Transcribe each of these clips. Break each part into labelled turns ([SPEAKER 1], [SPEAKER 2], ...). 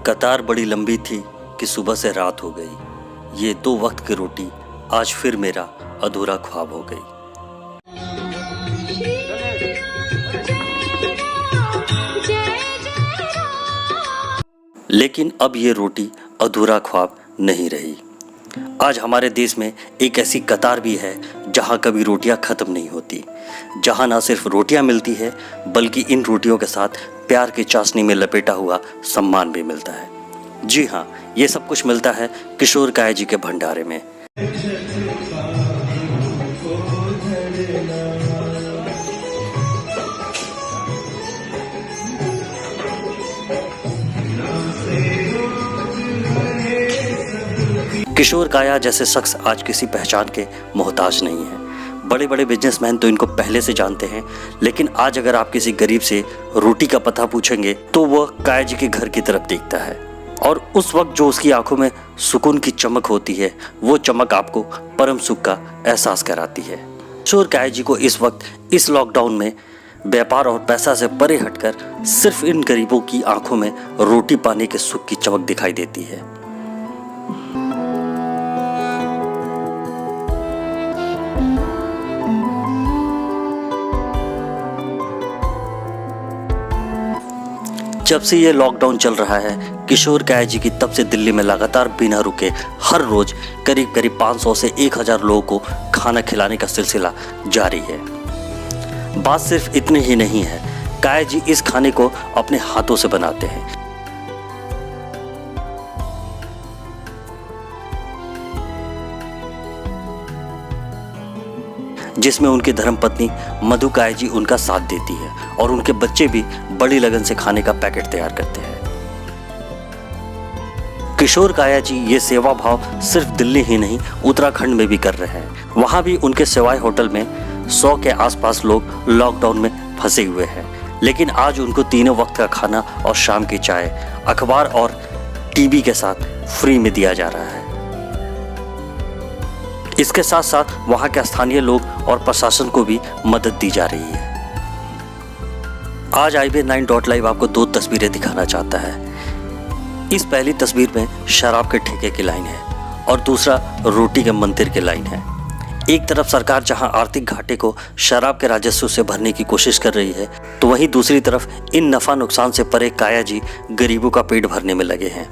[SPEAKER 1] कतार बड़ी लंबी थी कि सुबह से रात हो गई। ये 2 वक्त की रोटी आज फिर मेरा अधूरा ख्वाब हो गई। लेकिन अब ये रोटी अधूरा ख्वाब नहीं रही। आज हमारे देश में एक ऐसी कतार भी है जहाँ कभी रोटियाँ ख़त्म नहीं होती, जहाँ ना सिर्फ रोटियाँ मिलती है बल्कि इन रोटियों के साथ प्यार की चाशनी में लपेटा हुआ सम्मान भी मिलता है। जी हाँ, ये सब कुछ मिलता है किशोर काया जी के भंडारे में। किशोर काया जैसे शख्स आज किसी पहचान के मोहताज नहीं है। बड़े बड़े बिजनेसमैन तो इनको पहले से जानते हैं, लेकिन आज अगर आप किसी गरीब से रोटी का पता पूछेंगे तो वह काया जी के घर की तरफ देखता है, और उस वक्त जो उसकी आंखों में सुकून की चमक होती है, वो चमक आपको परम सुख का एहसास कराती है। किशोर काया जी को इस वक्त इस लॉकडाउन में व्यापार और पैसा से परे हटकर सिर्फ इन गरीबों की आंखों में रोटी पाने के सुख की चमक दिखाई देती है। जब से ये लॉकडाउन चल रहा है, किशोर काया जी की तब से दिल्ली में लगातार बिना रुके हर रोज करीब 500 से 1000 लोगों को खाना खिलाने का सिलसिला जारी है। बात सिर्फ इतनी ही नहीं है, काया जी इस खाने को अपने हाथों से बनाते हैं। जिसमें उनकी धर्मपत्नी मधु काया जी उनका साथ देती है और उनके बच्चे भी बड़ी लगन से खाने का पैकेट तैयार करते हैं। किशोर काया जी ये सेवा भाव सिर्फ दिल्ली ही नहीं, उत्तराखंड में भी कर रहे हैं। वहां भी उनके सेवाई होटल में 100 के आसपास लोग लॉकडाउन में फंसे हुए हैं, लेकिन आज उनको तीनों वक्त का खाना और शाम की चाय अखबार और टीवी के साथ फ्री में दिया जा रहा है। इसके साथ साथ वहां के स्थानीय लोग और प्रशासन को भी मदद दी जा रही है। आज IB9.live आपको 2 तस्वीरें दिखाना चाहता है। इस पहली तस्वीर में शराब के ठेके की लाइन है और दूसरा रोटी के मंदिर की लाइन है। एक तरफ सरकार जहां आर्थिक घाटे को शराब के राजस्व से भरने की कोशिश कर रही है, तो वहीं दूसरी तरफ इन नफा नुकसान से परे काया जी गरीबों का पेट भरने में लगे हैं।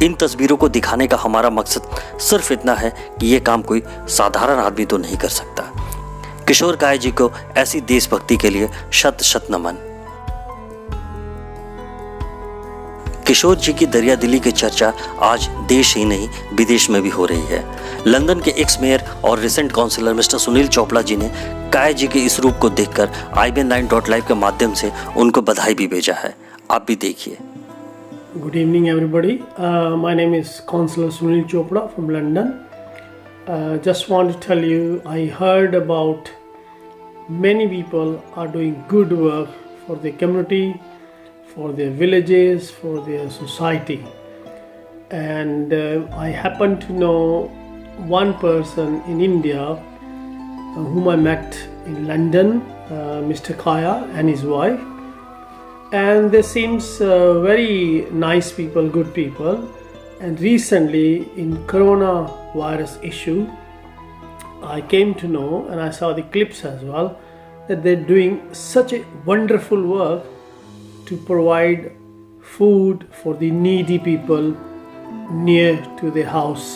[SPEAKER 1] इन तस्वीरों को दिखाने का हमारा मकसद सिर्फ इतना है कि ये काम कोई साधारण आदमी तो नहीं कर सकता। किशोर काया जी को ऐसी देशभक्ति के लिए शत शत नमन। किशोर जी की दरियादिली की चर्चा आज देश ही नहीं विदेश में भी हो रही है। लंदन के एक्स मेयर और recent councillor mister Sunil Chopra ji ने काया जी के इस रूप को देखकर IB9.live के माध्यम से उनको बधाई भी भेजा है। आप भी देखिए।
[SPEAKER 2] Good evening, everybody. My name is Councillor Sunil Chopra from London. Just want to tell you, I heard about many people are doing good work for the community, for their villages, for their society. And I happen to know one person in India whom I met in London, Mr. Kaya and his wife. And they seems very nice people, good people. And recently in coronavirus issue, I came to know, and I saw the clips as well, that they're doing such a wonderful work to provide food for the needy people near to their house.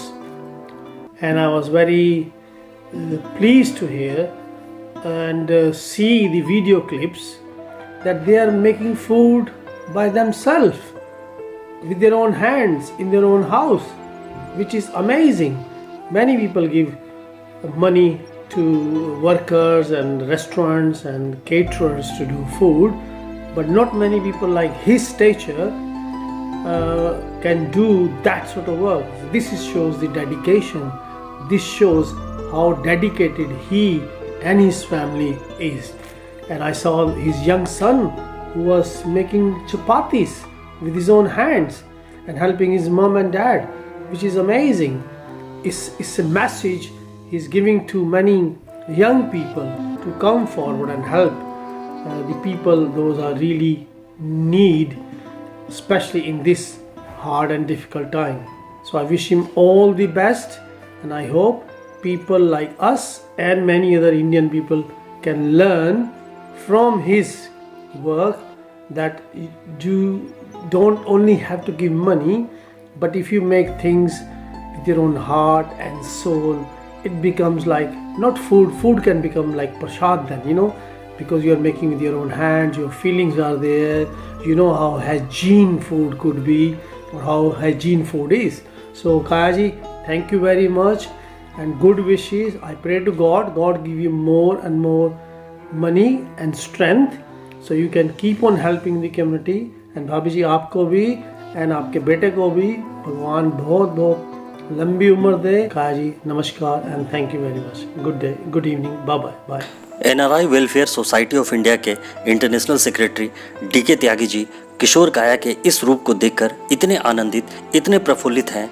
[SPEAKER 2] And I was very pleased to hear and see the video clips that they are making food by themselves with their own hands in their own house, which is amazing. Many people give money to workers and restaurants and caterers to do food, but not many people like his stature can do that sort of work. This shows the dedication. This shows how dedicated he and his family is. And I saw his young son who was making chapatis with his own hands and helping his mom and dad, which is amazing. It's a message he's giving to many young people to come forward and help the people those are really need, especially in this hard and difficult time. So I wish him all the best, and I hope people like us and many other Indian people can learn from his work that you don't only have to give money, but if you make things with your own heart and soul, it becomes like not food can become like prasad then, because you are making with your own hands, your feelings are there, you know how hygiene food could be or how hygiene food is. So Kayaji, thank you very much and good wishes. I pray to God give you more and more money and strength so you can keep on helping the community. And भाभी जी आपको भी and आपके बेटे को भी भगवान बहुत बहुत लंबी उम्र दे. काया जी नमस्कार and thank you very much. Good day, good evening, bye.
[SPEAKER 1] NRI welfare society of India के international secretary DK Tyagi ji किशोर काया के इस रूप को देखकर इतने आनंदित, इतने प्रफुल्लित हैं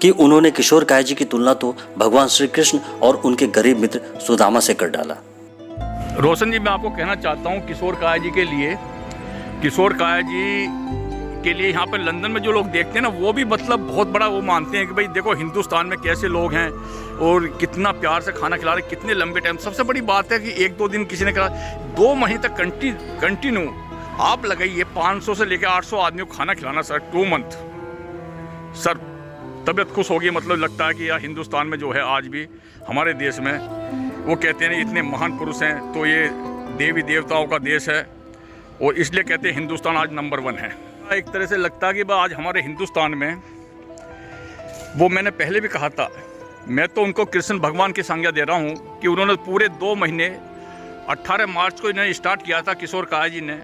[SPEAKER 1] कि उन्होंने किशोर काया जी की तुलना तो भगवान श्री कृष्ण और उनके गरीब मित्र सुदामा से कर डाला.
[SPEAKER 3] रोशन जी, मैं आपको कहना चाहता हूँ किशोर काया जी के लिए यहाँ पर लंदन में जो लोग देखते हैं ना, वो भी मतलब बहुत बड़ा वो मानते हैं कि भाई देखो हिंदुस्तान में कैसे लोग हैं और कितना प्यार से खाना खिला रहे, कितने लंबे टाइम. सबसे बड़ी बात है कि 1-2 दिन किसी ने कहा, 2 महीने तक कंटिन्यू आप लगाइए 500 से लेकर 800 आदमियों को खाना खिलाना सर, 2 मंथ. सर तबीयत खुश होगी. मतलब लगता है कि यार हिंदुस्तान में जो है आज भी हमारे देश में, वो कहते हैं इतने महान पुरुष हैं, तो ये देवी देवताओं का देश है और इसलिए कहते हैं हिंदुस्तान आज नंबर 1 है. एक तरह से लगता है कि आज हमारे हिंदुस्तान में, वो मैंने पहले भी कहा था, मैं तो उनको कृष्ण भगवान की संज्ञा दे रहा हूँ कि उन्होंने पूरे 2 महीने 18 मार्च को इन्होंने स्टार्ट किया था किशोर काया जी ने,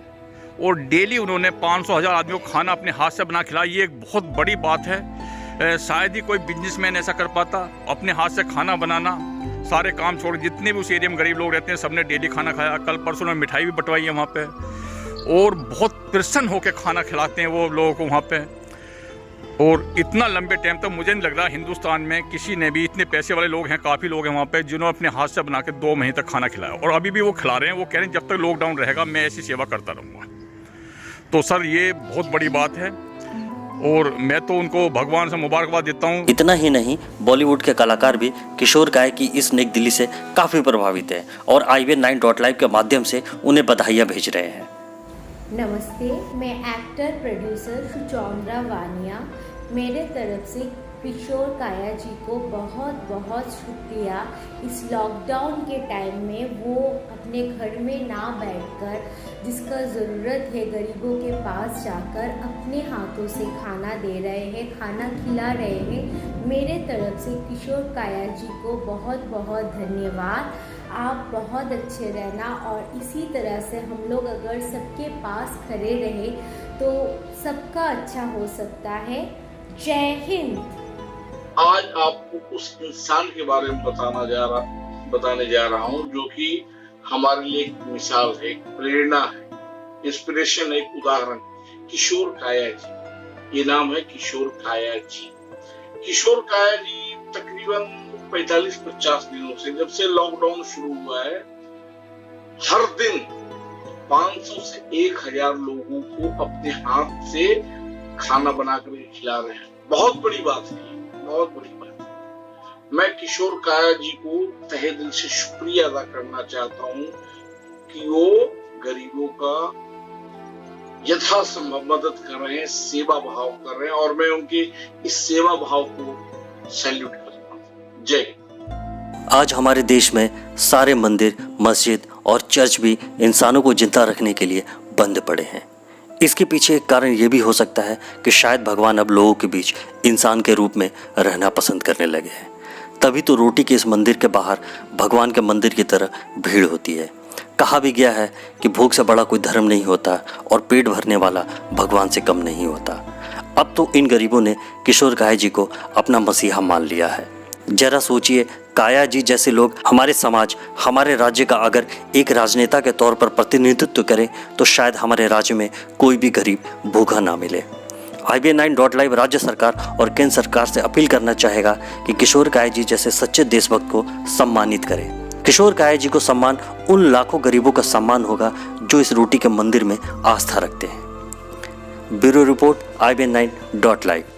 [SPEAKER 3] और डेली उन्होंने 500,000 आदमियों को खाना अपने हाथ से बना खिलाया. ये एक बहुत बड़ी बात है. शायद ही कोई बिजनेसमैन ऐसा कर पाता, अपने हाथ से खाना बनाना, सारे काम छोड़. जितने भी उस एरिया में गरीब लोग रहते हैं सबने डेली खाना खाया. कल परसों में मिठाई भी बंटवाई है वहाँ पे, और बहुत प्रसन्न होकर खाना खिलाते हैं वो लोगों को वहाँ पे. और इतना लंबे टाइम तक मुझे नहीं लग रहा हिंदुस्तान में किसी ने भी, इतने पैसे वाले लोग हैं, काफ़ी लोग हैं वहाँ पे, जिन्होंने अपने हाथ से बना के 2 महीने तक खाना खिलाया. और अभी भी वो खिला रहे हैं. वो कह रहे हैं जब तक लॉकडाउन रहेगा मैं ऐसी सेवा करता रहूँगा. तो सर ये बहुत बड़ी बात है और मैं तो उनको भगवान से मुबारकबाद देता हूँ.
[SPEAKER 1] इतना ही नहीं, बॉलीवुड के कलाकार भी किशोर काया की इस नेक दिली से काफ़ी प्रभावित हैं और IBN9.live के माध्यम से उन्हें बधाइयाँ भेज रहे हैं.
[SPEAKER 4] नमस्ते, मैं एक्टर प्रोड्यूसर सुचौंद्रा वानिया. मेरे तरफ से किशोर काया जी को बहुत बहुत शुक्रिया. इस लॉकडाउन के टाइम में वो अपने घर में ना बैठकर जिसका ज़रूरत है गरीबों के पास जाकर अपने हाथों से खाना दे रहे हैं, खाना खिला रहे हैं. मेरे तरफ से किशोर काया जी को बहुत बहुत धन्यवाद. आप बहुत अच्छे रहना और इसी तरह से हम लोग अगर सबके पास खड़े रहे तो सबका अच्छा हो सकता है. जय हिंद.
[SPEAKER 5] आज आपको उस इंसान के बारे में बताने जा रहा हूँ जो कि हमारे लिए एक मिसाल है, एक प्रेरणा है, इंस्पिरेशन, एक उदाहरण. किशोर काया जी, ये नाम है किशोर काया जी. किशोर काया जी तकरीबन 45-50 दिनों से, जब से लॉकडाउन शुरू हुआ है, हर दिन 500 से 1000 लोगों को अपने हाथ से खाना बनाकर खिला रहे हैं. बहुत बड़ी बात है, बहुत बड़ी बात है. मैं किशोर काया जी को तहे दिल से शुक्रिया अदा करना चाहता हूँ कि वो गरीबों का यथासंभव मदद कर रहे हैं, सेवा भाव कर रहे हैं, और मैं उनके इस सेवा भाव को सैल्यूट करता हूँ. जय.
[SPEAKER 1] आज हमारे देश में सारे मंदिर, मस्जिद और चर्च भी इंसानों को जिंदा रखने के लिए बंद पड़े हैं. इसके पीछे एक कारण ये भी हो सकता है कि शायद भगवान अब लोगों के बीच इंसान के रूप में रहना पसंद करने लगे हैं. तभी तो रोटी के इस मंदिर के बाहर भगवान के मंदिर की तरह भीड़ होती है. कहा भी गया है कि भूख से बड़ा कोई धर्म नहीं होता और पेट भरने वाला भगवान से कम नहीं होता. अब तो इन गरीबों ने किशोर काया जी को अपना मसीहा मान लिया है. जरा सोचिए, काया जी जैसे लोग हमारे समाज, हमारे राज्य का अगर एक राजनेता के तौर पर प्रतिनिधित्व करें तो शायद हमारे राज्य में कोई भी गरीब भूखा ना मिले. IBN9.live राज्य सरकार और केंद्र सरकार से अपील करना चाहेगा कि किशोर काया जी जैसे सच्चे देशभक्त को सम्मानित करें. किशोर काया जी को सम्मान उन लाखों गरीबों का सम्मान होगा जो इस रोटी के मंदिर में आस्था रखते हैं. Bureau report IBN9.live।